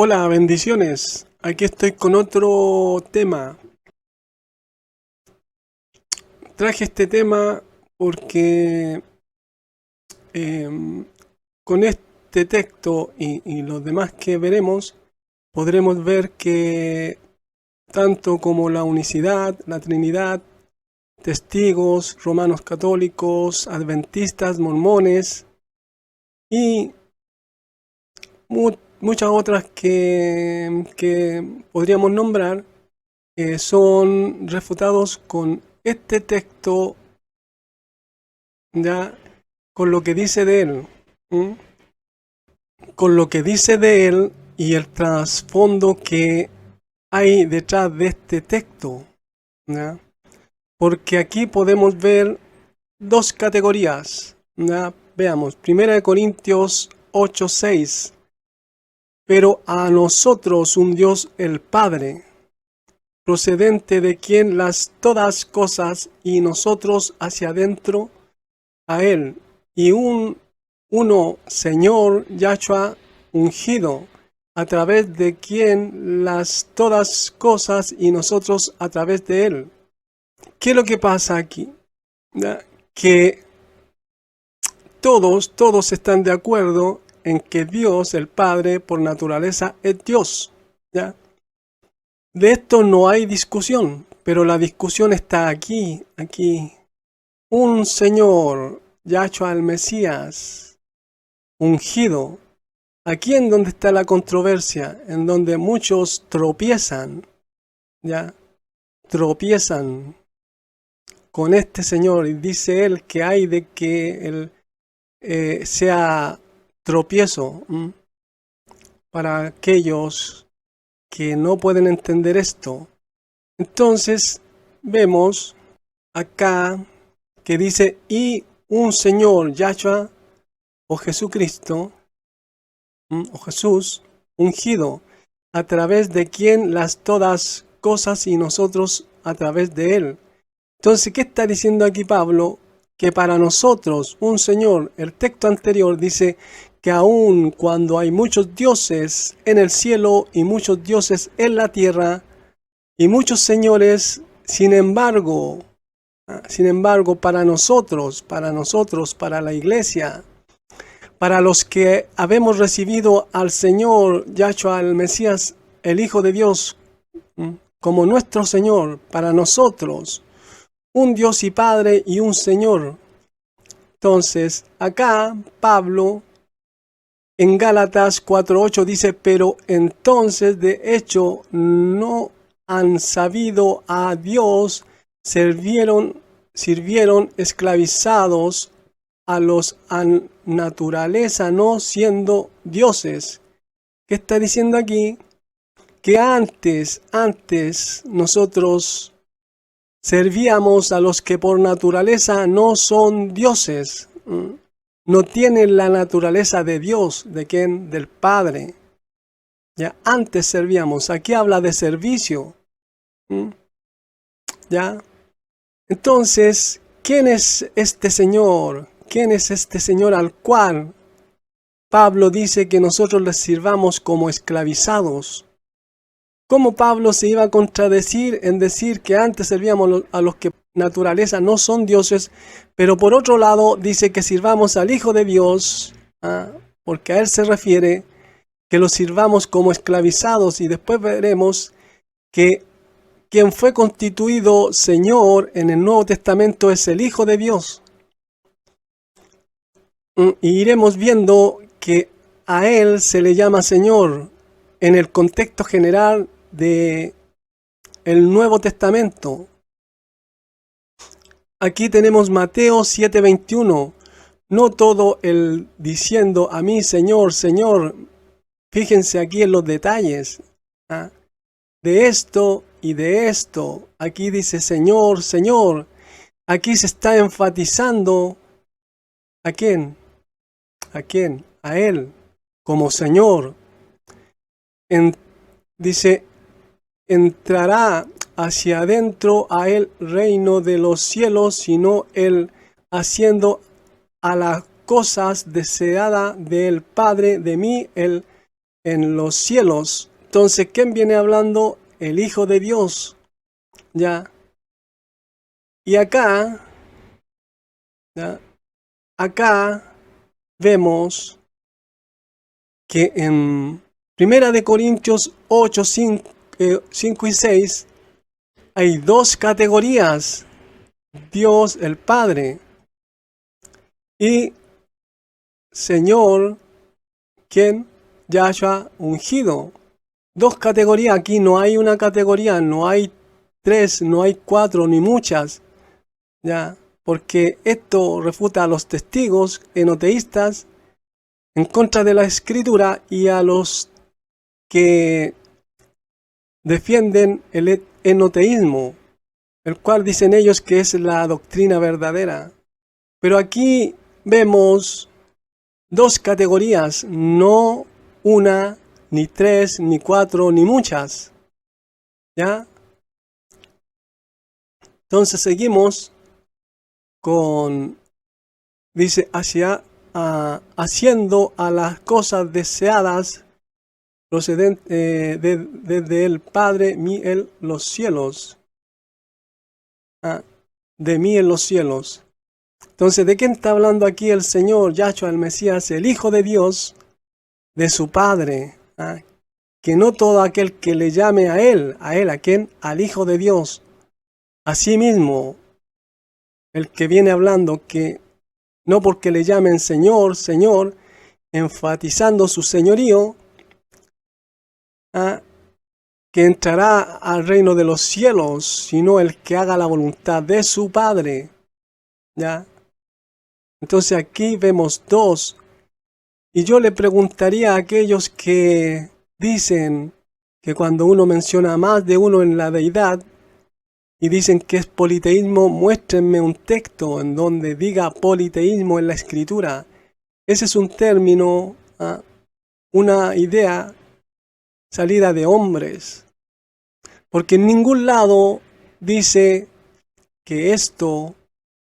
Hola, bendiciones. Aquí estoy con otro tema. Traje este tema porque con este texto y los demás que veremos, podremos ver que tanto como la unicidad, la Trinidad, testigos, romanos católicos, adventistas, mormones y muchas otras que podríamos nombrar, son refutados con este texto, ya con lo que dice de él, ¿m? Con lo que dice de él y el trasfondo que hay detrás de este texto, ¿ya? Porque aquí podemos ver dos categorías, ¿ya? Veamos, 1 Corintios 8:6. Pero a nosotros un Dios el Padre, procedente de quien las todas cosas y nosotros hacia adentro a él, y uno Señor Yahshua ungido, a través de quien las todas cosas y nosotros a través de él. ¿Qué es lo que pasa aquí? ¿Ya? Que todos están de acuerdo en que Dios, el Padre, por naturaleza es Dios, ¿ya? De esto no hay discusión, pero la discusión está aquí. Un Señor, Yahshua el Mesías, ungido. Aquí en donde está la controversia, en donde muchos tropiezan, ya, tropiezan con este Señor, y dice él que hay de que él sea tropiezo para aquellos que no pueden entender esto. Entonces vemos acá que dice, y un Señor, Yahshua o Jesucristo, o Jesús, ungido, a través de quien las todas cosas y nosotros a través de él. Entonces, ¿qué está diciendo aquí Pablo? Que para nosotros, un Señor, el texto anterior dice que aun cuando hay muchos dioses en el cielo y muchos dioses en la tierra y muchos señores, sin embargo, para nosotros, para la iglesia, para los que habemos recibido al Señor Yahshua, el Mesías, el Hijo de Dios, como nuestro Señor, para nosotros, un Dios y Padre y un Señor. Entonces, acá Pablo en Gálatas 4:8 dice, pero entonces de hecho no han sabido a Dios, sirvieron esclavizados a los naturaleza, no siendo dioses. ¿Qué está diciendo aquí? Que antes nosotros servíamos a los que por naturaleza no son dioses, no tienen la naturaleza de Dios, ¿de quién? Del Padre. Ya antes servíamos, aquí habla de servicio. ¿Ya? Entonces, ¿quién es este Señor? ¿Quién es este Señor al cual Pablo dice que nosotros les sirvamos como esclavizados? ¿Cómo Pablo se iba a contradecir en decir que antes servíamos a los que por naturaleza no son dioses, pero por otro lado dice que sirvamos al Hijo de Dios, porque a él se refiere, que lo sirvamos como esclavizados, y después veremos que quien fue constituido Señor en el Nuevo Testamento es el Hijo de Dios. Y iremos viendo que a él se le llama Señor en el contexto general de el Nuevo Testamento. Aquí tenemos Mateo 7:21. No todo el diciendo a mí, Señor, Señor. Fíjense aquí en los detalles. De esto y de esto. Aquí dice Señor, Señor. Aquí se está enfatizando ¿a quién? ¿A quién? A Él como Señor. Dice, entrará hacia adentro a el reino de los cielos, sino él haciendo a las cosas deseadas del Padre de mí, el en los cielos. Entonces, ¿quién viene hablando? El Hijo de Dios. ¿Ya? Y acá, ¿ya? Acá vemos que en Primera de Corintios 8, 5 y 6 hay dos categorías: Dios el Padre y Señor, quien Yahshua ungido. Dos categorías, aquí no hay una categoría, no hay tres, no hay cuatro, ni muchas, ya, porque esto refuta a los testigos enoteístas en contra de la Escritura y a los que defienden el enoteísmo, el cual dicen ellos que es la doctrina verdadera. Pero aquí vemos dos categorías, no una, ni tres, ni cuatro, ni muchas. ¿Ya? Entonces seguimos con, dice, haciendo a las cosas deseadas procedente desde el Padre mí en los cielos. De mí en los cielos. Entonces, ¿de quién está hablando aquí el Señor, Yahshua, el Mesías, el Hijo de Dios? De su Padre. Que no todo aquel que le llame a Él, ¿a quién? Al Hijo de Dios. Asimismo, el que viene hablando que no porque le llamen Señor, Señor, enfatizando su señorío, que entrará al reino de los cielos, sino el que haga la voluntad de su Padre. ¿Ya? Entonces aquí vemos dos. Y yo le preguntaría a aquellos que dicen que cuando uno menciona más de uno en la deidad y dicen que es politeísmo, muéstrenme un texto en donde diga politeísmo en la Escritura. Ese es un término, una idea salida de hombres. Porque en ningún lado dice que esto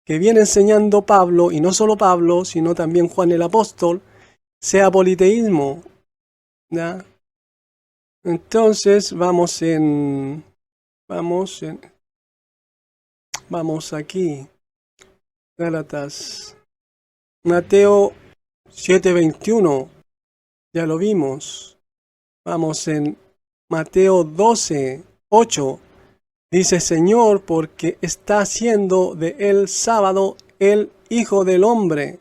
que viene enseñando Pablo, y no solo Pablo, sino también Juan el Apóstol, sea politeísmo. ¿Ya? Entonces vamos aquí, Gálatas, Mateo 7:21, ya lo vimos. Vamos en Mateo 12:8, dice Señor, porque está haciendo de el sábado el Hijo del Hombre.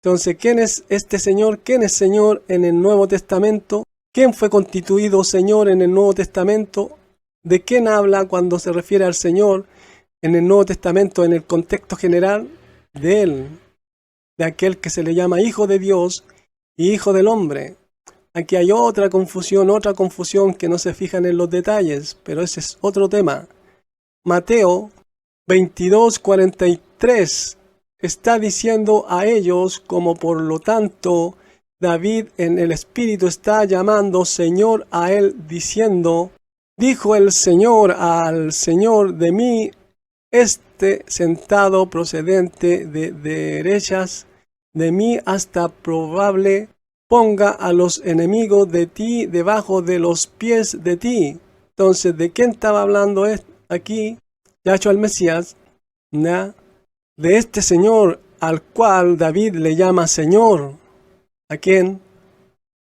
Entonces, ¿quién es este Señor? ¿Quién es Señor en el Nuevo Testamento? ¿Quién fue constituido Señor en el Nuevo Testamento? ¿De quién habla cuando se refiere al Señor en el Nuevo Testamento en el contexto general? De Él, de aquel que se le llama Hijo de Dios y Hijo del Hombre. Aquí hay otra confusión que no se fijan en los detalles, pero ese es otro tema. Mateo 22:43 está diciendo a ellos, como por lo tanto David en el Espíritu está llamando Señor a él, diciendo, dijo el Señor al Señor de mí, sentado procedente de derechas de mí hasta probable ponga a los enemigos de ti debajo de los pies de ti. Entonces, ¿de quién estaba hablando aquí? Yahshua el Mesías, ¿ya? De este Señor al cual David le llama Señor. ¿A quién?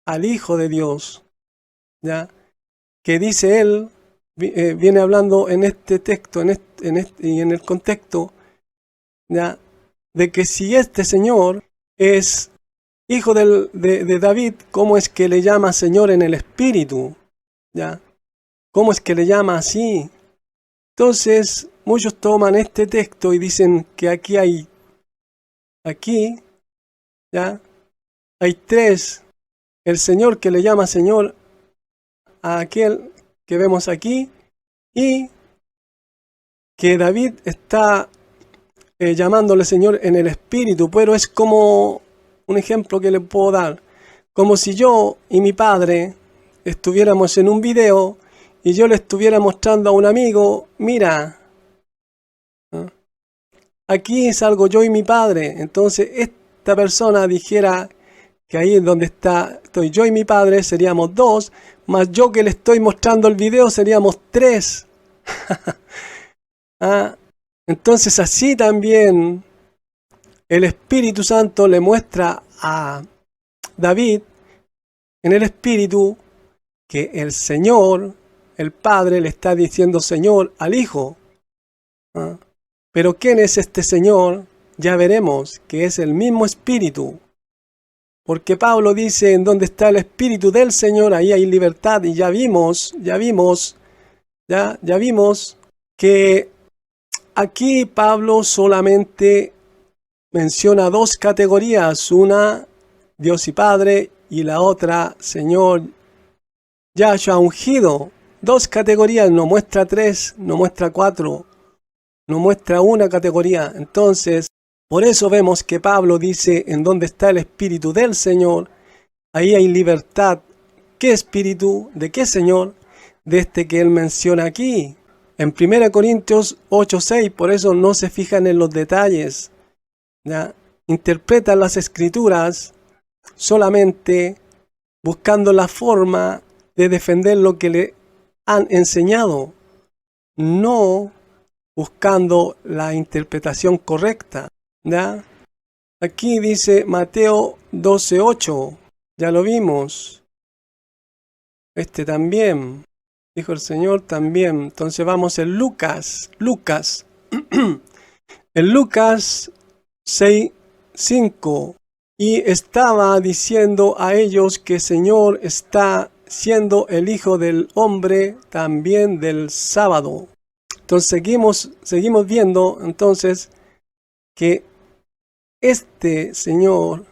Al Hijo de Dios, ¿ya? Que dice él, viene hablando en este texto y en el contexto, ¿ya? De que si este Señor es hijo de David, ¿cómo es que le llama Señor en el Espíritu? ¿Ya? ¿Cómo es que le llama así? Entonces, muchos toman este texto y dicen que aquí, ¿ya? Hay tres. El Señor que le llama Señor a aquel que vemos aquí, y que David está llamándole Señor en el Espíritu, pero es como un ejemplo que le puedo dar, como si yo y mi padre estuviéramos en un video y yo le estuviera mostrando a un amigo, mira, aquí salgo yo y mi padre. Entonces esta persona dijera que ahí es donde estoy yo y mi padre, seríamos 2, más yo que le estoy mostrando el video seríamos 3. ¿Ah? Entonces así también el Espíritu Santo le muestra a David en el Espíritu que el Señor, el Padre, le está diciendo Señor al Hijo. ¿Ah? Pero ¿quién es este Señor? Ya veremos que es el mismo Espíritu. Porque Pablo dice, en donde está el Espíritu del Señor, ahí hay libertad. Y ya vimos que aquí Pablo solamente menciona 2 categorías. Una, Dios y Padre, y la otra, Señor Yahshua ungido. 2 categorías, no muestra 3, no muestra 4, no muestra una categoría. Entonces, por eso vemos que Pablo dice, en donde está el Espíritu del Señor, ahí hay libertad. ¿Qué Espíritu? ¿De qué Señor? De este que él menciona aquí. En 1 Corintios 8:6, por eso no se fijan en los detalles. ¿Ya? Interpretan las Escrituras solamente buscando la forma de defender lo que le han enseñado, no buscando la interpretación correcta. ¿Ya? Aquí dice Mateo 12:8, ya lo vimos. Este también, dijo el Señor también. Entonces vamos en Lucas. En Lucas 6:5. Y estaba diciendo a ellos que Señor está siendo el Hijo del Hombre también del sábado. Entonces seguimos viendo entonces que este Señor,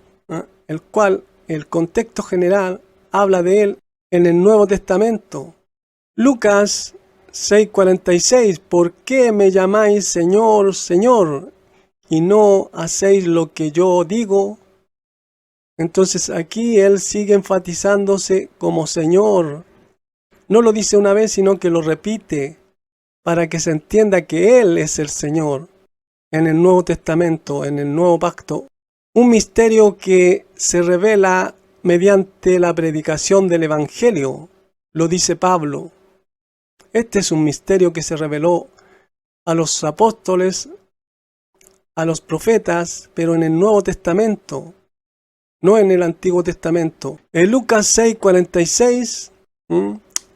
el cual el contexto general habla de él en el Nuevo Testamento. Lucas 6:46, ¿por qué me llamáis Señor, Señor, y no hacéis lo que yo digo? Entonces aquí él sigue enfatizándose como Señor. No lo dice una vez, sino que lo repite para que se entienda que Él es el Señor en el Nuevo Testamento, en el Nuevo Pacto. Un misterio que se revela mediante la predicación del Evangelio, lo dice Pablo. Este es un misterio que se reveló a los apóstoles, a los profetas, pero en el Nuevo Testamento, no en el Antiguo Testamento. En Lucas 6:46,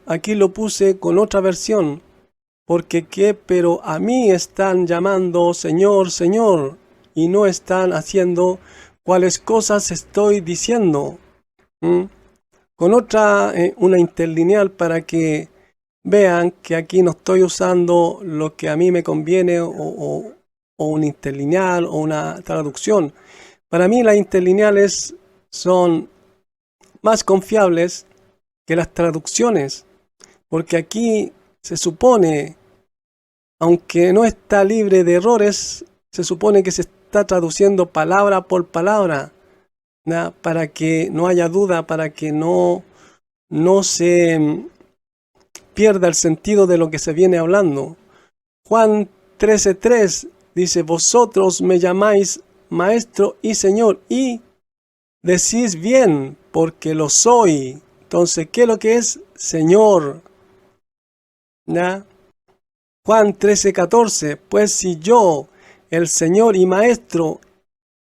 aquí lo puse con otra versión, porque pero a mí están llamando Señor, Señor, y no están haciendo cuáles cosas estoy diciendo. Con otra, una interlineal para que vean que aquí no estoy usando lo que a mí me conviene o un interlineal o una traducción. Para mí las interlineales son más confiables que las traducciones, porque aquí se supone, aunque no está libre de errores, se supone que se está traduciendo palabra por palabra, ¿no? Para que no haya duda, para que no se pierda el sentido de lo que se viene hablando. Juan 13:3 dice, vosotros me llamáis Maestro y Señor, y decís bien, porque lo soy. Entonces, ¿qué es lo que es Señor? ¿Ya? Juan 13:14, pues si yo, el Señor y Maestro,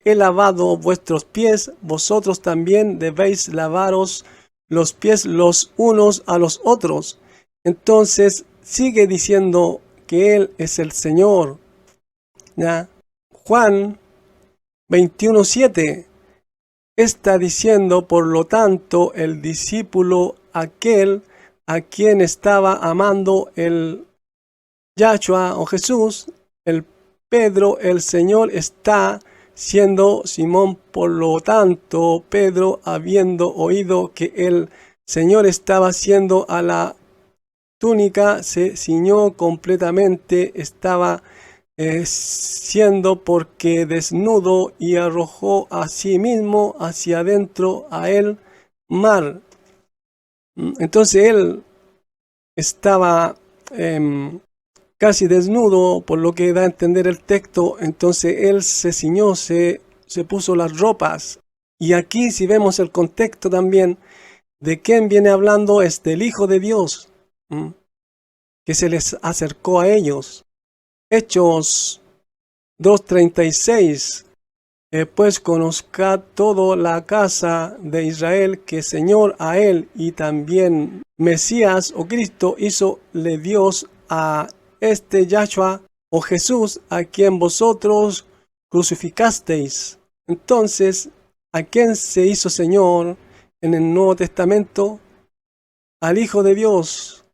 he lavado vuestros pies, vosotros también debéis lavaros los pies los unos a los otros. Entonces, sigue diciendo que Él es el Señor. ¿Ya? Juan 21:7 está diciendo, por lo tanto, el discípulo aquel a quien estaba amando el Yahshua o Jesús, el Pedro, el Señor está siendo Simón. Por lo tanto, Pedro, habiendo oído que el Señor estaba haciendo a la túnica, se ciñó completamente, estaba siendo porque desnudo, y arrojó a sí mismo hacia adentro a el mar. Entonces él estaba casi desnudo, por lo que da a entender el texto. Entonces él se ciñó, se puso las ropas. Y aquí, si vemos el contexto también, de quién viene hablando es del Hijo de Dios, que se les acercó a ellos. Hechos 2:36. Pues conozca toda la casa de Israel que Señor a él y también Mesías o Cristo hizole Dios a este Yahshua o Jesús a quien vosotros crucificasteis. Entonces, ¿a quién se hizo Señor en el Nuevo Testamento? Al Hijo de Dios.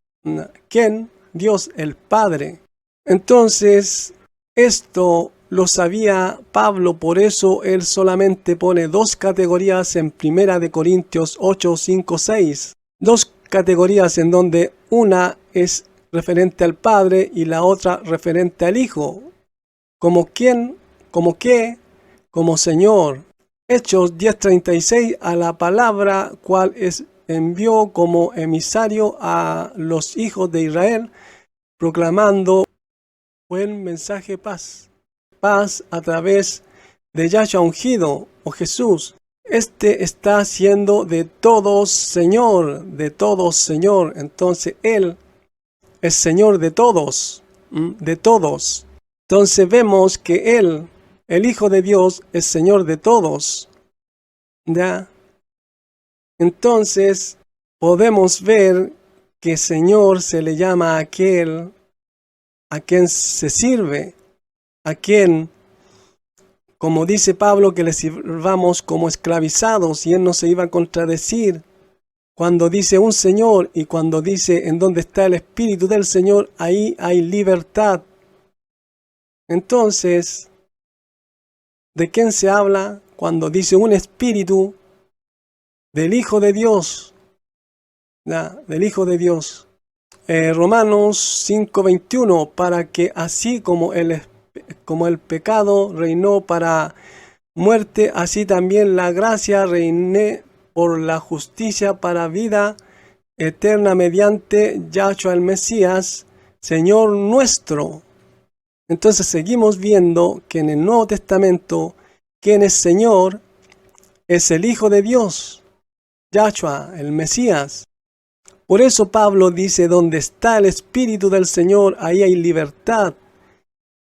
¿Quién? Dios el Padre. Entonces, esto lo sabía Pablo, por eso él solamente pone dos categorías en 1 Corintios 8, 5, 6. Dos categorías en donde una es referente al Padre y la otra referente al Hijo. ¿Como quién? ¿Como qué? Como Señor. Hechos 10:36, a la palabra cual envió como emisario a los hijos de Israel, proclamando buen mensaje paz. Paz a través de Yahshua ungido o Jesús. Este está siendo de todos Señor, de todos Señor. Entonces Él es Señor de todos, de todos. Entonces vemos que Él, el Hijo de Dios, es Señor de todos. ¿Ya? Entonces podemos ver que Señor se le llama a aquel a quien se sirve, a quien, como dice Pablo, que le sirvamos como esclavizados, y él no se iba a contradecir cuando dice un Señor y cuando dice en donde está el Espíritu del Señor, ahí hay libertad. Entonces, ¿de quién se habla cuando dice un Espíritu? Del Hijo de Dios, del Hijo de Dios. Romanos 5:21, para que así como el pecado reinó para muerte, así también la gracia reine por la justicia para vida eterna mediante Yahshua el Mesías, Señor nuestro. Entonces seguimos viendo que en el Nuevo Testamento, quien es Señor, es el Hijo de Dios, Yahshua, el Mesías. Por eso Pablo dice, donde está el Espíritu del Señor, ahí hay libertad.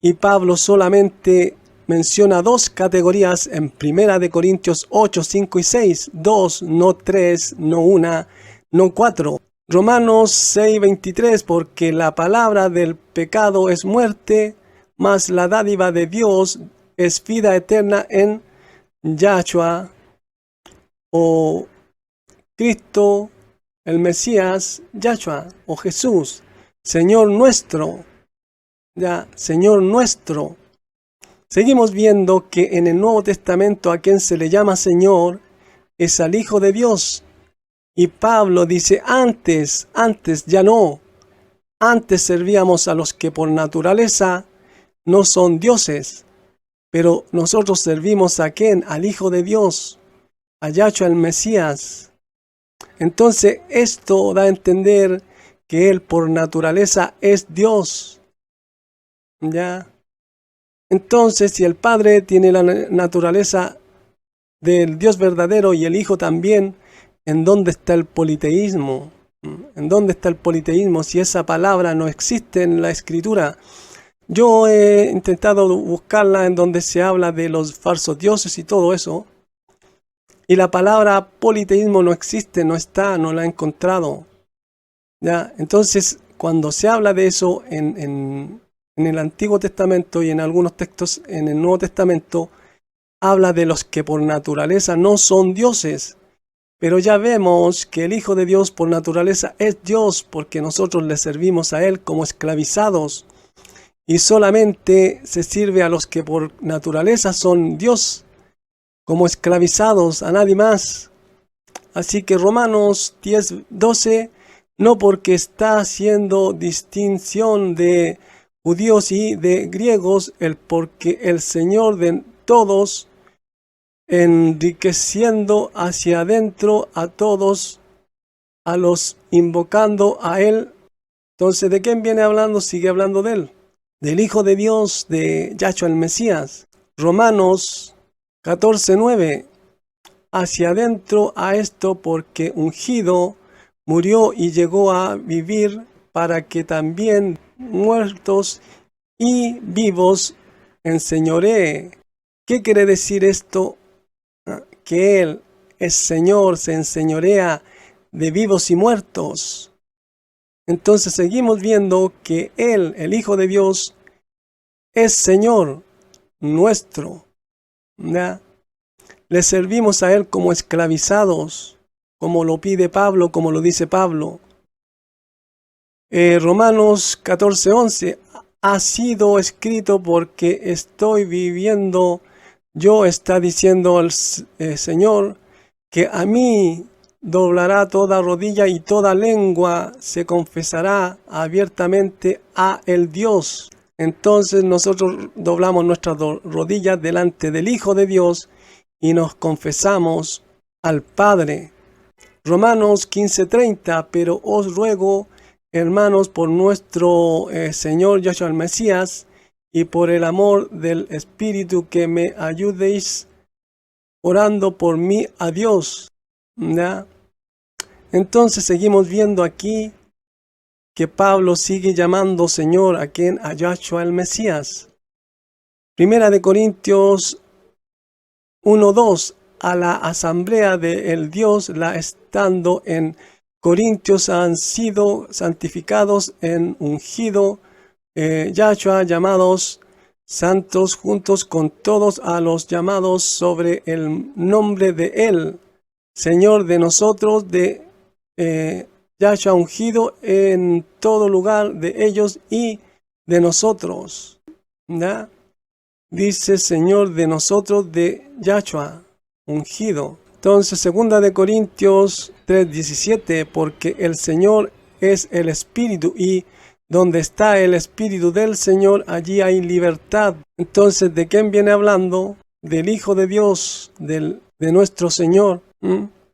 Y Pablo solamente menciona dos categorías en 1 Corintios 8, 5 y 6. Dos, no tres, no una, no cuatro. Romanos 6, 23, porque la palabra del pecado es muerte, mas la dádiva de Dios es vida eterna en Yahshua o Cristo, el Mesías, Yahshua o Jesús, Señor nuestro, ya, Señor nuestro. Seguimos viendo que en el Nuevo Testamento a quien se le llama Señor es al Hijo de Dios. Y Pablo dice, antes ya no. Antes servíamos a los que por naturaleza no son dioses, pero nosotros servimos a quién, al Hijo de Dios, a Yahshua el Mesías. Entonces esto da a entender que Él por naturaleza es Dios. ¿Ya? Entonces, si el Padre tiene la naturaleza del Dios verdadero y el Hijo también, ¿en dónde está el politeísmo? ¿En dónde está el politeísmo si esa palabra no existe en la Escritura? Yo he intentado buscarla en donde se habla de los falsos dioses y todo eso. Y la palabra politeísmo no existe, no está, no la he encontrado. ¿Ya? Entonces, cuando se habla de eso en el Antiguo Testamento y en algunos textos en el Nuevo Testamento, habla de los que por naturaleza no son dioses. Pero ya vemos que el Hijo de Dios por naturaleza es Dios, porque nosotros le servimos a Él como esclavizados. Y solamente se sirve a los que por naturaleza son Dios, como esclavizados, a nadie más. Así que Romanos 10:12, no porque está haciendo distinción de judíos y de griegos, porque el Señor de todos, enriqueciendo hacia adentro a todos, a los invocando a Él. Entonces, ¿de quién viene hablando? Sigue hablando de Él, del Hijo de Dios, de Yahshua el Mesías. Romanos 14:9. hacia adentro a esto porque ungido murió y llegó a vivir para que también muertos y vivos enseñoree. ¿Qué quiere decir esto? Que Él es Señor, se enseñorea de vivos y muertos. Entonces seguimos viendo que Él, el Hijo de Dios, es Señor nuestro. ¿Ya? Le servimos a Él como esclavizados, como lo pide Pablo, como lo dice Pablo. Romanos 14:11 ha sido escrito porque estoy viviendo, yo está diciendo el Señor, que a mí doblará toda rodilla y toda lengua se confesará abiertamente a el Dios. Entonces nosotros doblamos nuestras rodillas delante del Hijo de Dios y nos confesamos al Padre. Romanos 15:30, pero os ruego, hermanos, por nuestro Señor Yahshua el Mesías y por el amor del Espíritu, que me ayudéis orando por mí a Dios. ¿Ya? Entonces seguimos viendo aquí que Pablo sigue llamando Señor a quien, a Yahshua el Mesías. Primera de Corintios 1:2, a la asamblea del Dios, la estando en Corintios, han sido santificados en ungido Yahshua, llamados santos juntos con todos a los llamados sobre el nombre de Él, Señor de nosotros, de Yahshua ungido en todo lugar de ellos y de nosotros. ¿Ya? Dice Señor de nosotros, de Yahshua ungido. Entonces, 2 de Corintios 3:17, porque el Señor es el Espíritu y donde está el Espíritu del Señor, allí hay libertad. Entonces, ¿de quién viene hablando? Del Hijo de Dios, de nuestro Señor.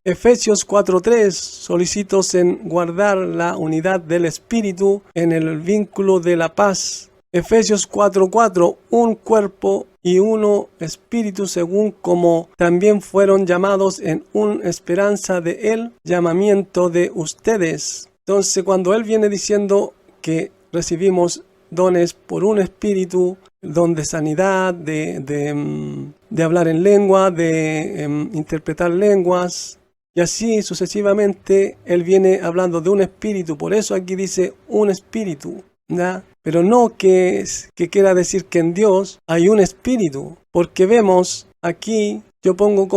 Efesios 4:3, solicitos en guardar la unidad del Espíritu en el vínculo de la paz. Efesios 4:4, un cuerpo y uno espíritu, según como también fueron llamados en una esperanza de el llamamiento de ustedes. Entonces, cuando él viene diciendo que recibimos dones por un espíritu, don de sanidad, de hablar en lengua, de interpretar lenguas, y así sucesivamente, él viene hablando de un espíritu. Por eso aquí dice un espíritu, ¿ya? Pero no que quiera decir que en Dios hay un espíritu, porque vemos aquí, yo pongo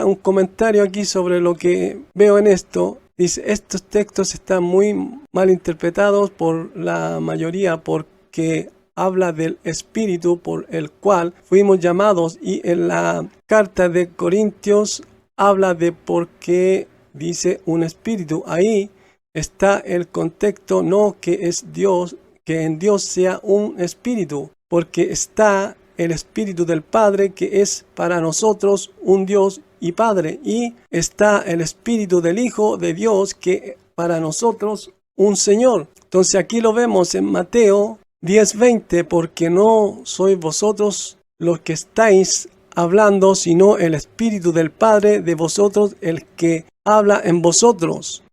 un comentario aquí sobre lo que veo en esto. Dice, estos textos están muy mal interpretados por la mayoría porque habla del espíritu por el cual fuimos llamados, y en la carta de Corintios habla de por qué dice un espíritu. Ahí está el contexto, no que es Dios, que en Dios sea un espíritu, porque está el Espíritu del Padre, que es para nosotros un Dios y Padre, y está el Espíritu del Hijo de Dios, que para nosotros un Señor. Entonces aquí lo vemos en Mateo 10:20, porque no sois vosotros los que estáis hablando, sino el Espíritu del Padre de vosotros, el que habla en vosotros.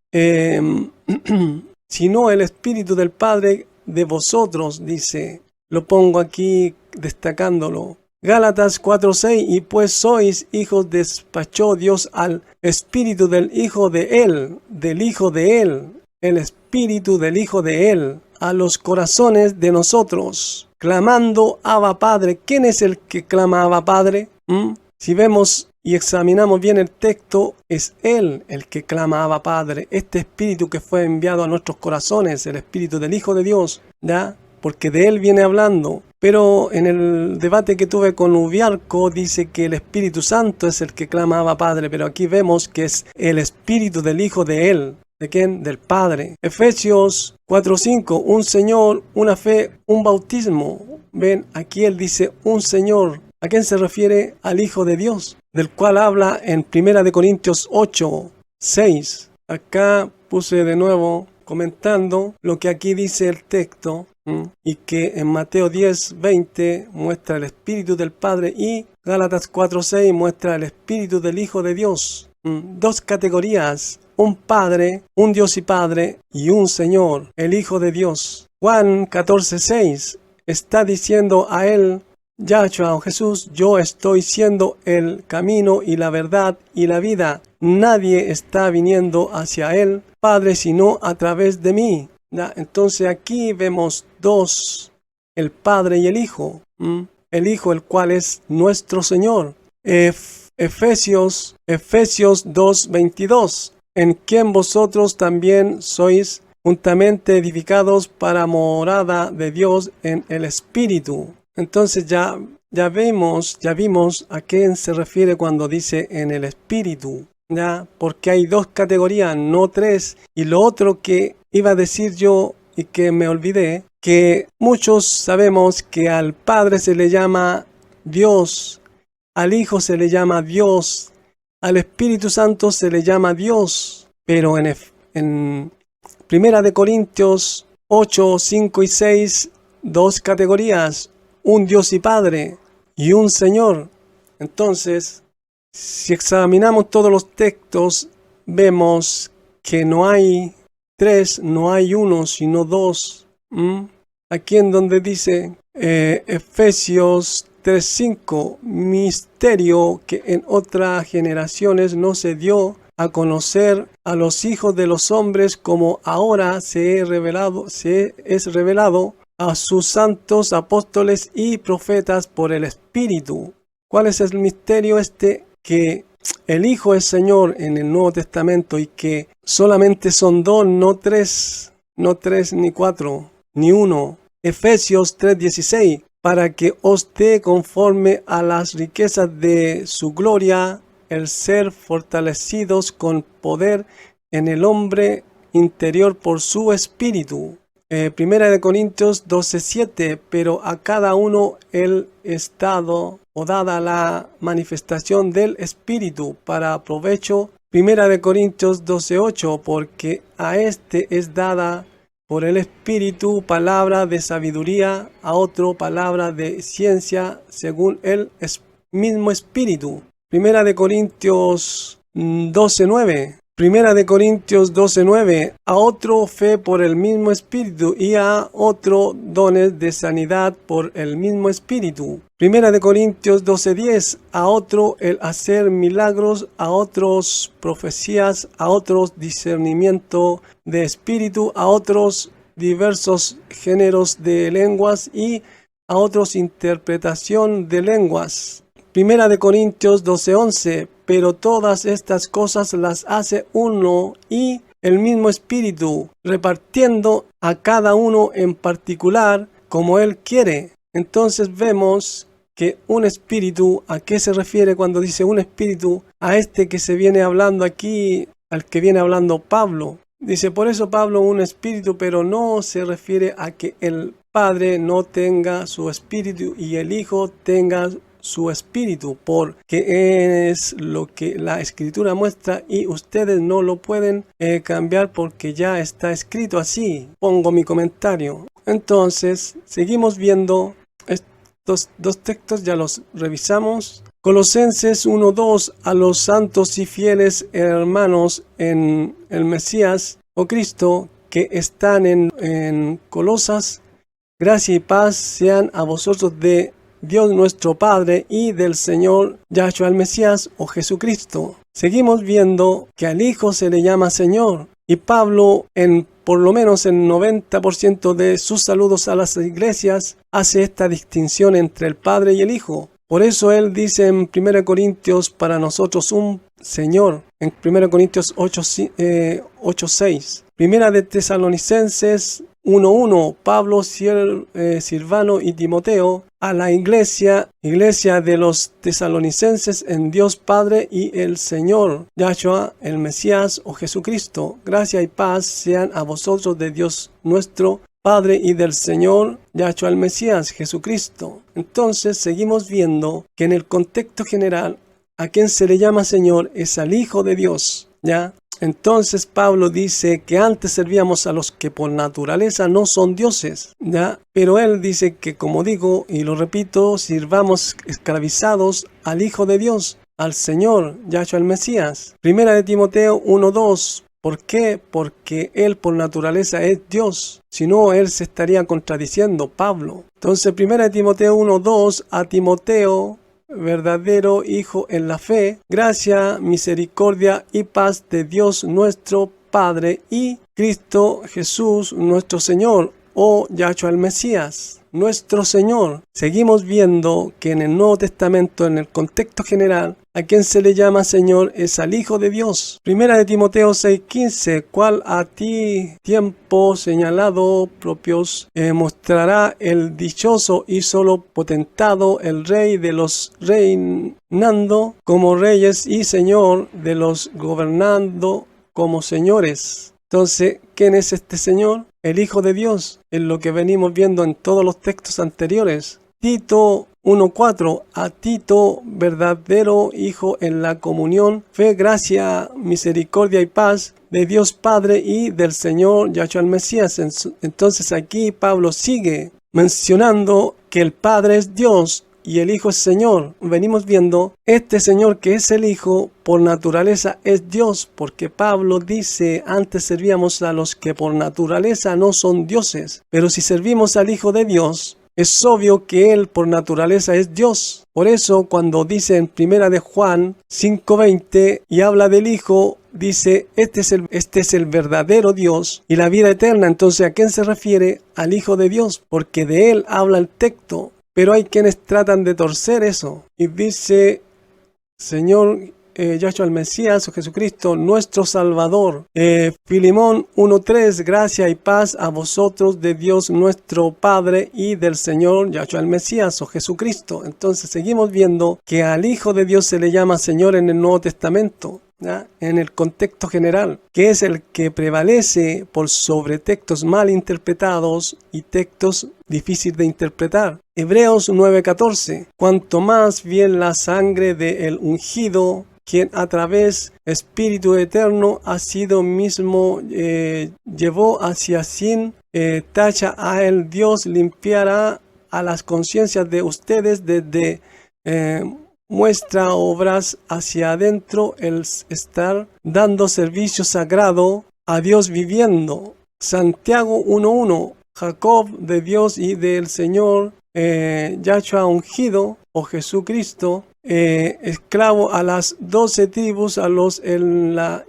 Sino el Espíritu del Padre de vosotros, dice, lo pongo aquí destacándolo. Gálatas 4:6, y pues sois hijos, despachó Dios al Espíritu del Hijo de Él, del Hijo de Él, el Espíritu del Hijo de Él, a los corazones de nosotros, clamando Abba Padre. ¿Quién es el que clama Abba Padre? Si vemos y examinamos bien el texto, es Él el que clama Abba Padre. Este Espíritu que fue enviado a nuestros corazones, el Espíritu del Hijo de Dios, ¿ya? Porque de Él viene hablando. Pero en el debate que tuve con Ubiarco, dice que el Espíritu Santo es el que clama Abba Padre, pero aquí vemos que es el Espíritu del Hijo de Él. ¿De quién? Del Padre. Efesios 4:5, un Señor, una fe, un bautismo. Ven, aquí Él dice un Señor. ¿A quién se refiere? Al Hijo de Dios, del cual habla en 1 de Corintios 8:6. Acá puse de nuevo comentando lo que aquí dice el texto, y que en Mateo 10:20 muestra el Espíritu del Padre y Gálatas 4:6 muestra el Espíritu del Hijo de Dios. Dos categorías, un Padre, un Dios y Padre, y un Señor, el Hijo de Dios. Juan 14:6 está diciendo a él, Yahshua o Jesús, yo estoy siendo el camino y la verdad y la vida. Nadie está viniendo hacia él, Padre, sino a través de mí. ¿Ya? Entonces aquí vemos dos, el Padre y el Hijo. El Hijo, el cual es nuestro Señor. Efesios 2:22, en quien vosotros también sois juntamente edificados para morada de Dios en el Espíritu. Entonces ya vimos a quién se refiere cuando dice en el Espíritu, ¿ya? Porque hay dos categorías, no tres. Y lo otro que iba a decir yo y que me olvidé, que muchos sabemos que al Padre se le llama Dios, al Hijo se le llama Dios, al Espíritu Santo se le llama Dios, pero en Primera de Corintios 8, 5 y 6, dos categorías, un Dios y Padre y un Señor. Entonces, si examinamos todos los textos, vemos que no hay tres, no hay uno, sino dos. Aquí en donde dice Efesios 3:5, misterio que en otras generaciones no se dio a conocer a los hijos de los hombres, como ahora es revelado a sus santos apóstoles y profetas por el Espíritu. ¿Cuál es el misterio este? Que el Hijo es Señor en el Nuevo Testamento y que solamente son dos, no tres ni cuatro, ni uno. Efesios 3:16, para que os dé conforme a las riquezas de su gloria, el ser fortalecidos con poder en el hombre interior por su Espíritu. Primera de Corintios 12:7, pero a cada uno el estado o dada la manifestación del Espíritu para provecho. Primera de Corintios 12:8, porque a este es dada por el Espíritu palabra de sabiduría, a otro palabra de ciencia según el mismo Espíritu. Primera de Corintios 12:9. Primera de Corintios 12:9, a otro fe por el mismo Espíritu y a otro dones de sanidad por el mismo Espíritu. Primera de Corintios 12:10, a otro el hacer milagros, a otros profecías, a otros discernimiento de espíritu, a otros diversos géneros de lenguas y a otros interpretación de lenguas. Primera de Corintios 12:11, pero todas estas cosas las hace uno y el mismo Espíritu, repartiendo a cada uno en particular como Él quiere. Entonces vemos que un espíritu, ¿a qué se refiere cuando dice un espíritu? A este que se viene hablando aquí, al que viene hablando Pablo. Dice, por eso Pablo un espíritu, pero no se refiere a que el Padre no tenga su espíritu y el Hijo tenga su espíritu, porque es lo que la Escritura muestra y ustedes no lo pueden cambiar porque ya está escrito así. Pongo mi comentario. Entonces, seguimos viendo estos dos textos, ya los revisamos. Colosenses 1:2, a los santos y fieles hermanos en el Mesías o Cristo que están en Colosas, gracia y paz sean a vosotros de Dios nuestro Padre y del Señor Yahshua el Mesías o Jesucristo. Seguimos viendo que al Hijo se le llama Señor y Pablo por lo menos en 90% de sus saludos a las iglesias hace esta distinción entre el Padre y el Hijo. Por eso él dice en 1 Corintios para nosotros un Señor, en 1 Corintios 8:6. Primera de Tesalonicenses 1:1, Pablo, Silvano y Timoteo, a la iglesia de los tesalonicenses en Dios Padre y el Señor, Yahshua, el Mesías o Jesucristo. Gracia y paz sean a vosotros de Dios nuestro Padre y del Señor, Yahshua, el Mesías, Jesucristo. Entonces seguimos viendo que en el contexto general, a quien se le llama Señor es al Hijo de Dios, ¿ya? Entonces Pablo dice que antes servíamos a los que por naturaleza no son dioses, ¿ya? Pero él dice que, como digo y lo repito, sirvamos esclavizados al Hijo de Dios, al Señor, Yahshua el Mesías. Primera de Timoteo 1:2. ¿Por qué? Porque él por naturaleza es Dios. Si no, él se estaría contradiciendo, Pablo. Entonces, primera de Timoteo 1:2, a Timoteo, verdadero hijo en la fe, gracia, misericordia y paz de Dios nuestro Padre y Cristo Jesús nuestro Señor, o Yahshua el Mesías, nuestro Señor. Seguimos viendo que en el Nuevo Testamento, en el contexto general, a quien se le llama Señor es al Hijo de Dios. Primera de Timoteo 6:15, cual a ti tiempo señalado propios mostrará el dichoso y solo potentado, el Rey de los reinando como reyes y Señor de los gobernando como señores. Entonces, ¿quién es este Señor? El Hijo de Dios, es lo que venimos viendo en todos los textos anteriores. Tito 1:4, a Tito, verdadero hijo en la comunión, fe, gracia, misericordia y paz de Dios Padre y del Señor Yahshua el Mesías. Entonces aquí Pablo sigue mencionando que el Padre es Dios y el Hijo es Señor. Venimos viendo este Señor que es el Hijo por naturaleza es Dios, porque Pablo dice antes servíamos a los que por naturaleza no son dioses, pero si servimos al Hijo de Dios, es obvio que Él por naturaleza es Dios. Por eso cuando dice en Primera de Juan 5:20 y habla del Hijo, dice este es el verdadero Dios y la vida eterna. Entonces, ¿a quién se refiere? Al Hijo de Dios, porque de Él habla el texto. Pero hay quienes tratan de torcer eso y dice Señor Yahshua el Mesías o Jesucristo, nuestro Salvador. Filemón 1:3, gracia y paz a vosotros de Dios nuestro Padre y del Señor Yahshua el Mesías o Jesucristo. Entonces seguimos viendo que al Hijo de Dios se le llama Señor en el Nuevo Testamento, ¿ya? En el contexto general, que es el que prevalece por sobre textos mal interpretados y textos difíciles de interpretar. Hebreos 9:14, cuanto más bien la sangre del ungido, quien a través Espíritu Eterno ha sido mismo llevó hacia sin tacha a él, Dios limpiará a las conciencias de ustedes desde muestra obras hacia adentro el estar dando servicio sagrado a Dios viviendo. Santiago 1:1, Jacob de Dios y del Señor Yahshua ungido o Jesucristo, esclavo a las 12 tribus, a los en la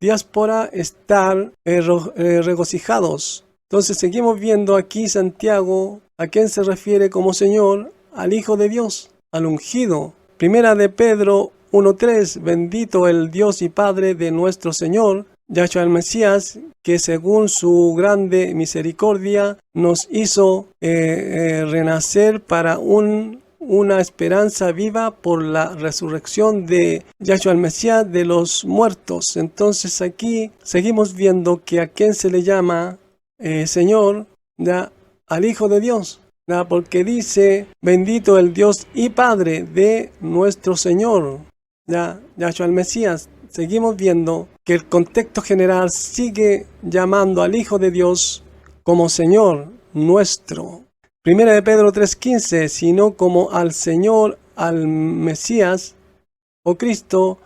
diáspora estar regocijados. Entonces seguimos viendo aquí Santiago, ¿a quién se refiere como Señor? Al Hijo de Dios, al ungido. Primera de Pedro 1:3, bendito el Dios y Padre de nuestro Señor Yahshua el Mesías, que según su grande misericordia nos hizo renacer para una esperanza viva por la resurrección de Yahshua el Mesías de los muertos. Entonces aquí seguimos viendo que a quién se le llama Señor, ¿ya? Al Hijo de Dios, ¿ya? Porque dice bendito el Dios y Padre de nuestro Señor, ¿ya? Yahshua el Mesías. Seguimos viendo que el contexto general sigue llamando al Hijo de Dios como Señor nuestro. Primera de Pedro 3:15, sino como al Señor, al Mesías o Cristo,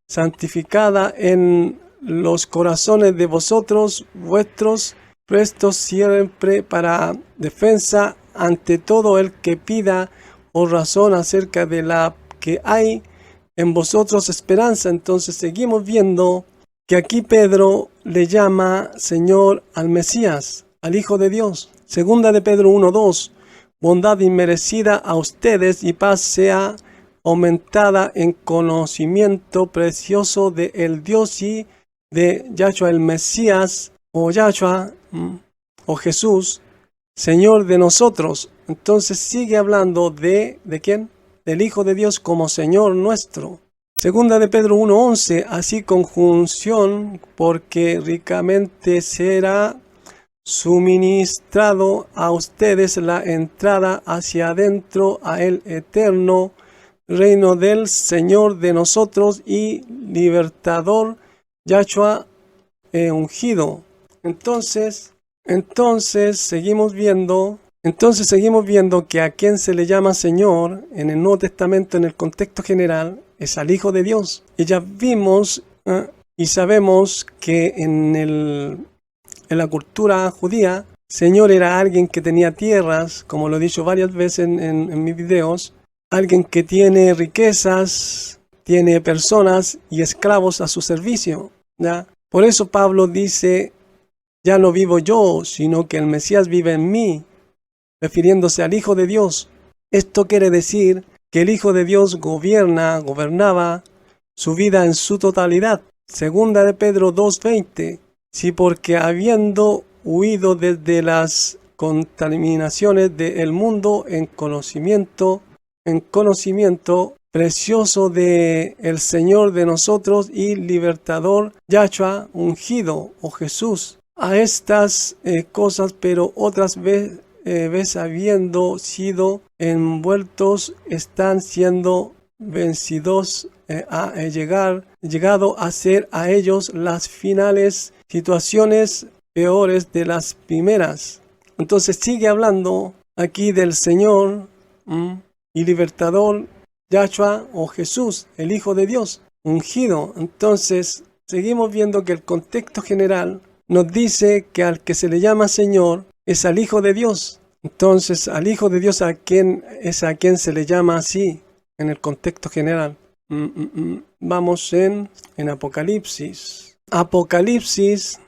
santificada en los corazones de vosotros, vuestros prestos siempre para defensa ante todo el que pida o razón acerca de la que hay en vosotros esperanza. Entonces seguimos viendo que aquí Pedro le llama Señor al Mesías, al Hijo de Dios. Segunda de Pedro 1:2, bondad inmerecida a ustedes y paz sea aumentada en conocimiento precioso de el Dios y de Yahshua el Mesías o Yahshua o Jesús, Señor de nosotros. Entonces sigue hablando ¿de quién? Del Hijo de Dios como Señor nuestro. Segunda de Pedro 1:11, así conjunción, porque ricamente será suministrado a ustedes la entrada hacia adentro a el eterno reino del Señor de nosotros y libertador Yahshua ungido. Entonces seguimos viendo que a quien se le llama Señor en el Nuevo Testamento, en el contexto general, es al Hijo de Dios. Y ya vimos y sabemos que en la cultura judía, Señor era alguien que tenía tierras, como lo he dicho varias veces en mis videos, alguien que tiene riquezas, tiene personas y esclavos a su servicio, ¿ya? Por eso Pablo dice, ya no vivo yo, sino que el Mesías vive en mí, refiriéndose al Hijo de Dios. Esto quiere decir que el Hijo de Dios gobernaba su vida en su totalidad. Segunda de Pedro 2:20. Sí, porque habiendo huido desde las contaminaciones del mundo en conocimiento precioso de el Señor de nosotros y libertador Yahshua ungido o Jesús, a estas cosas, pero otras veces habiendo sido envueltos, están siendo vencidos llegado a ser a ellos las finales situaciones peores de las primeras. Entonces sigue hablando aquí del Señor y libertador Yahshua o Jesús, el Hijo de Dios, ungido. Entonces seguimos viendo que el contexto general nos dice que al que se le llama Señor es al Hijo de Dios. Entonces al Hijo de Dios a quien se le llama así en el contexto general. Vamos en Apocalipsis. Apocalipsis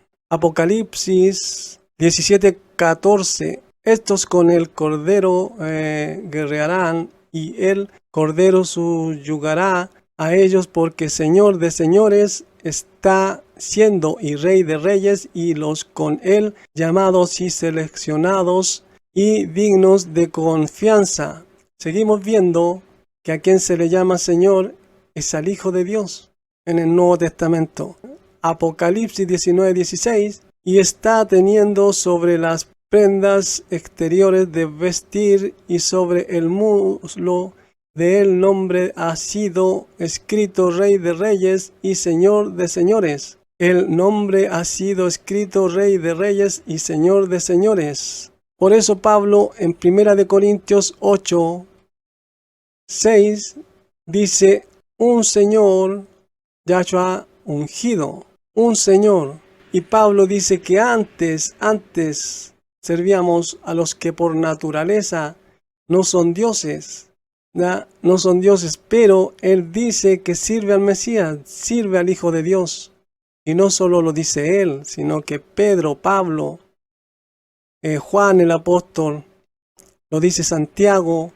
17:14. Estos con el Cordero guerrearán, y el Cordero subyugará a ellos, porque Señor de señores está siendo y Rey de reyes, y los con él llamados y seleccionados y dignos de confianza. Seguimos viendo que a quien se le llama Señor es al Hijo de Dios en el Nuevo Testamento. Apocalipsis 19:16. Y está teniendo sobre las prendas exteriores de vestir y sobre el muslo de él nombre ha sido escrito Rey de Reyes y Señor de Señores. El nombre ha sido escrito Rey de Reyes y Señor de Señores. Por eso Pablo en 1 Corintios 8:6 dice, un Señor, Yahshua ungido, un Señor. Y Pablo dice que antes servíamos a los que por naturaleza no son dioses, ¿ya? No son dioses, pero él dice que sirve al Mesías, sirve al Hijo de Dios. Y no solo lo dice él, sino que Pedro, Pablo, Juan el apóstol, lo dice Santiago,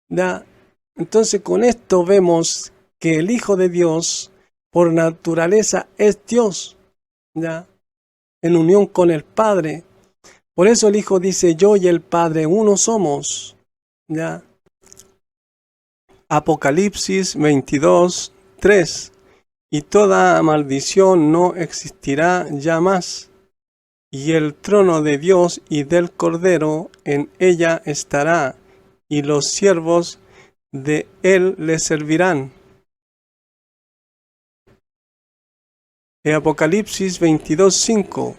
¿ya? Entonces con esto vemos que el Hijo de Dios por naturaleza es Dios, ¿ya? En unión con el Padre. Por eso el Hijo dice, yo y el Padre uno somos, ¿ya? Apocalipsis 22:3. Y toda maldición no existirá ya más, y el trono de Dios y del Cordero en ella estará, y los siervos de él le servirán. Apocalipsis 22:5.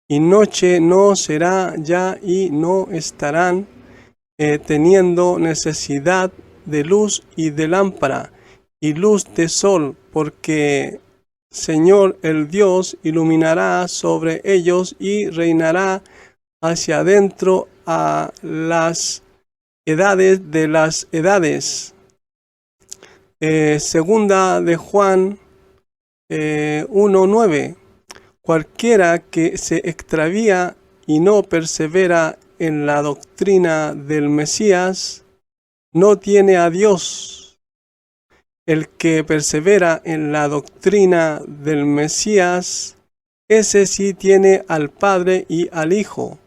Y noche no será ya, y no estarán teniendo necesidad de luz y de lámpara y luz de sol, porque Señor el Dios iluminará sobre ellos y reinará hacia adentro a las edades de las edades. Segunda de Juan 1:9. Cualquiera que se extravía y no persevera en la doctrina del Mesías no tiene a Dios. El que persevera en la doctrina del Mesías, ese sí tiene al Padre y al Hijo.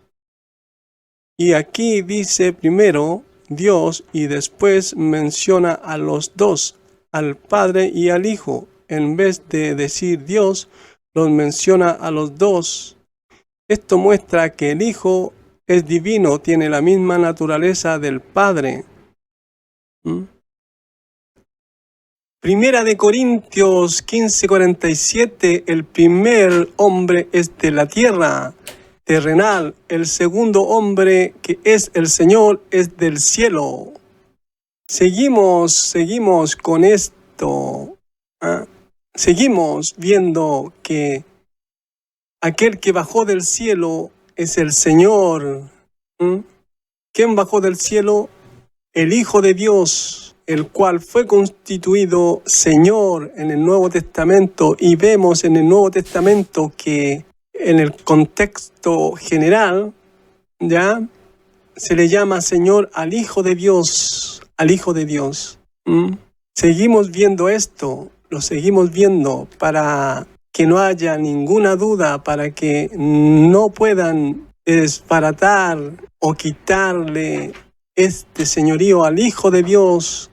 Y aquí dice primero Dios y después menciona a los dos, al Padre y al Hijo. En vez de decir Dios, los menciona a los dos. Esto muestra que el Hijo es divino, tiene la misma naturaleza del Padre. Primera de Corintios 15:47, el primer hombre es de la tierra, terrenal. El segundo hombre, que es el Señor, es del cielo. Seguimos con esto. Seguimos viendo que aquel que bajó del cielo es el Señor. ¿Quién bajó del cielo? El Hijo de Dios, el cual fue constituido Señor en el Nuevo Testamento. Y vemos en el Nuevo Testamento que en el contexto general, ya, se le llama Señor al Hijo de Dios, al Hijo de Dios. Seguimos viendo esto, lo seguimos viendo para que no haya ninguna duda, para que no puedan desbaratar o quitarle este señorío al Hijo de Dios,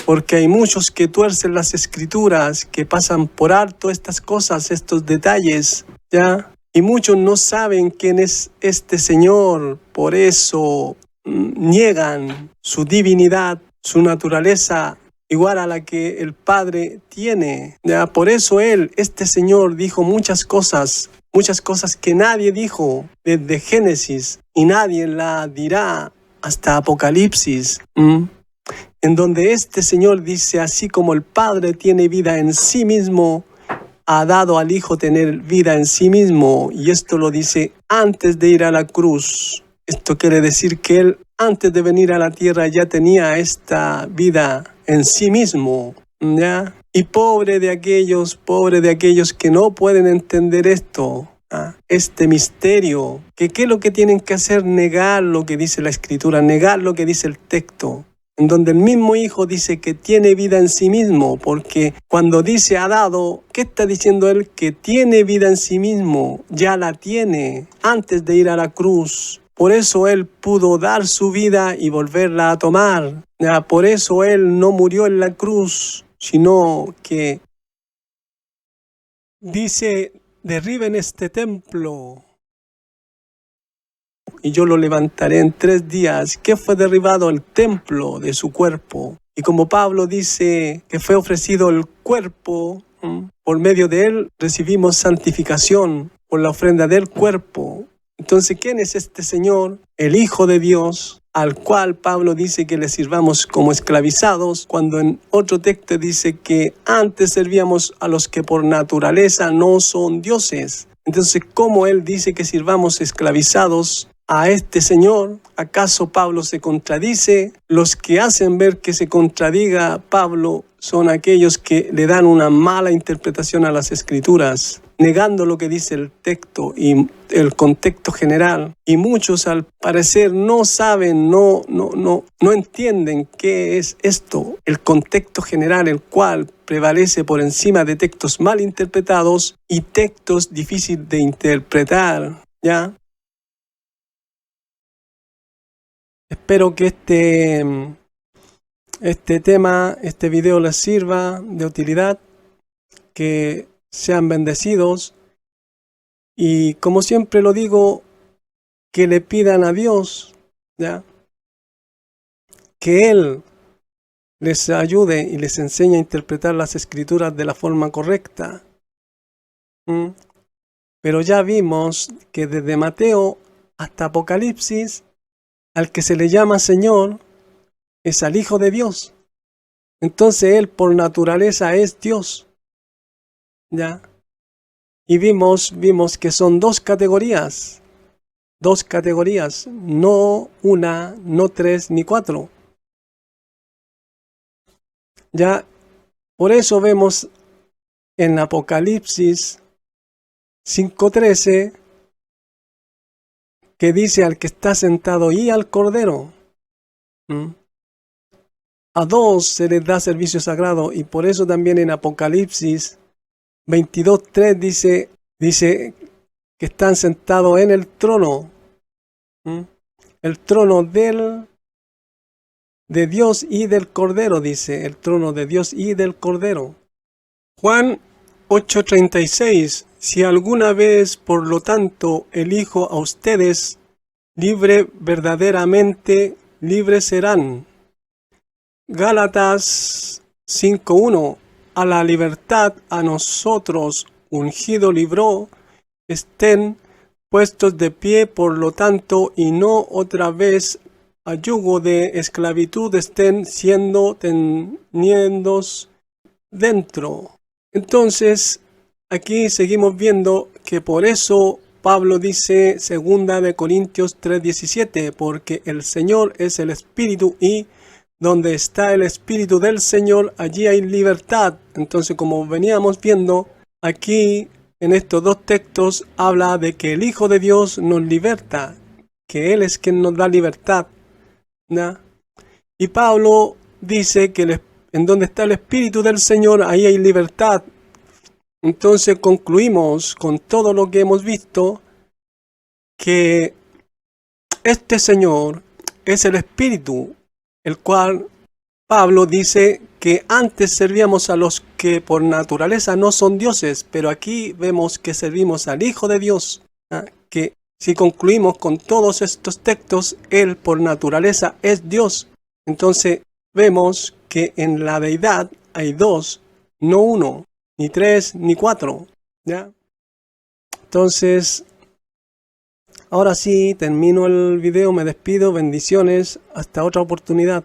porque hay muchos que tuercen las Escrituras, que pasan por alto estas cosas, estos detalles, ¿ya? Y muchos no saben quién es este Señor, por eso niegan su divinidad, su naturaleza igual a la que el Padre tiene, ¿ya? Por eso este Señor dijo muchas cosas que nadie dijo desde Génesis y nadie la dirá hasta Apocalipsis, en donde este Señor dice: así como el Padre tiene vida en sí mismo, ha dado al Hijo tener vida en sí mismo. Y esto lo dice antes de ir a la cruz. Esto quiere decir que Él, antes de venir a la tierra, ya tenía esta vida en sí mismo, ¿ya? Y pobre de aquellos que no pueden entender esto, este misterio, que ¿qué es lo que tienen que hacer? Negar lo que dice la Escritura, negar lo que dice el texto, en donde el mismo Hijo dice que tiene vida en sí mismo, porque cuando dice ha dado, ¿qué está diciendo Él? Que tiene vida en sí mismo, ya la tiene antes de ir a la cruz. Por eso Él pudo dar su vida y volverla a tomar. Por eso Él no murió en la cruz, sino que dice: derriben este templo y yo lo levantaré en 3 días. ¿Qué fue derribado? El templo de su cuerpo. Y como Pablo dice que fue ofrecido el cuerpo, por medio de él recibimos santificación por la ofrenda del cuerpo. Entonces, ¿quién es este Señor? El Hijo de Dios, al cual Pablo dice que le sirvamos como esclavizados, cuando en otro texto dice que antes servíamos a los que por naturaleza no son dioses. Entonces, ¿cómo él dice que sirvamos esclavizados a este Señor? ¿Acaso Pablo se contradice? Los que hacen ver que se contradiga Pablo son aquellos que le dan una mala interpretación a las Escrituras, negando lo que dice el texto y el contexto general. Y muchos, al parecer, no saben, no entienden qué es esto, el contexto general, el cual prevalece por encima de textos mal interpretados y textos difíciles de interpretar, ¿ya? Espero que este tema, este video les sirva de utilidad, que sean bendecidos y, como siempre lo digo, que le pidan a Dios, ¿ya?, que Él les ayude y les enseñe a interpretar las Escrituras de la forma correcta. Pero ya vimos que desde Mateo hasta Apocalipsis, al que se le llama Señor es al Hijo de Dios. Entonces Él por naturaleza es Dios, ¿ya? Y vimos que son dos categorías, no una, no 3 ni 4. Ya, por eso vemos en Apocalipsis 5:13 que dice: al que está sentado y al Cordero. A 2 se les da servicio sagrado, y por eso también en Apocalipsis 22:3 dice que están sentados en el trono, el trono de Dios y del Cordero, dice, el trono de Dios y del Cordero. Juan 8:36: si alguna vez, por lo tanto, el Hijo a ustedes libre, verdaderamente libres serán. Gálatas 5:1. A la libertad a nosotros ungido libró, estén puestos de pie por lo tanto, y no otra vez a yugo de esclavitud estén siendo tenidos dentro. Entonces, aquí seguimos viendo que por eso Pablo dice 2 de Corintios 3:17, porque el Señor es el Espíritu y donde está el Espíritu del Señor, allí hay libertad. Entonces, como veníamos viendo, aquí en estos dos textos habla de que el Hijo de Dios nos liberta, que Él es quien nos da libertad, ¿no? Y Pablo dice que en donde está el Espíritu del Señor, ahí hay libertad. Entonces concluimos con todo lo que hemos visto, que este Señor es el Espíritu, el cual Pablo dice que antes servíamos a los que por naturaleza no son dioses, pero aquí vemos que servimos al Hijo de Dios, ¿ah? Que si concluimos con todos estos textos, Él por naturaleza es Dios. Entonces vemos que en la deidad hay dos, no uno, ni tres, ni cuatro, ¿ya? Entonces, ahora sí, termino el video, me despido, bendiciones, hasta otra oportunidad.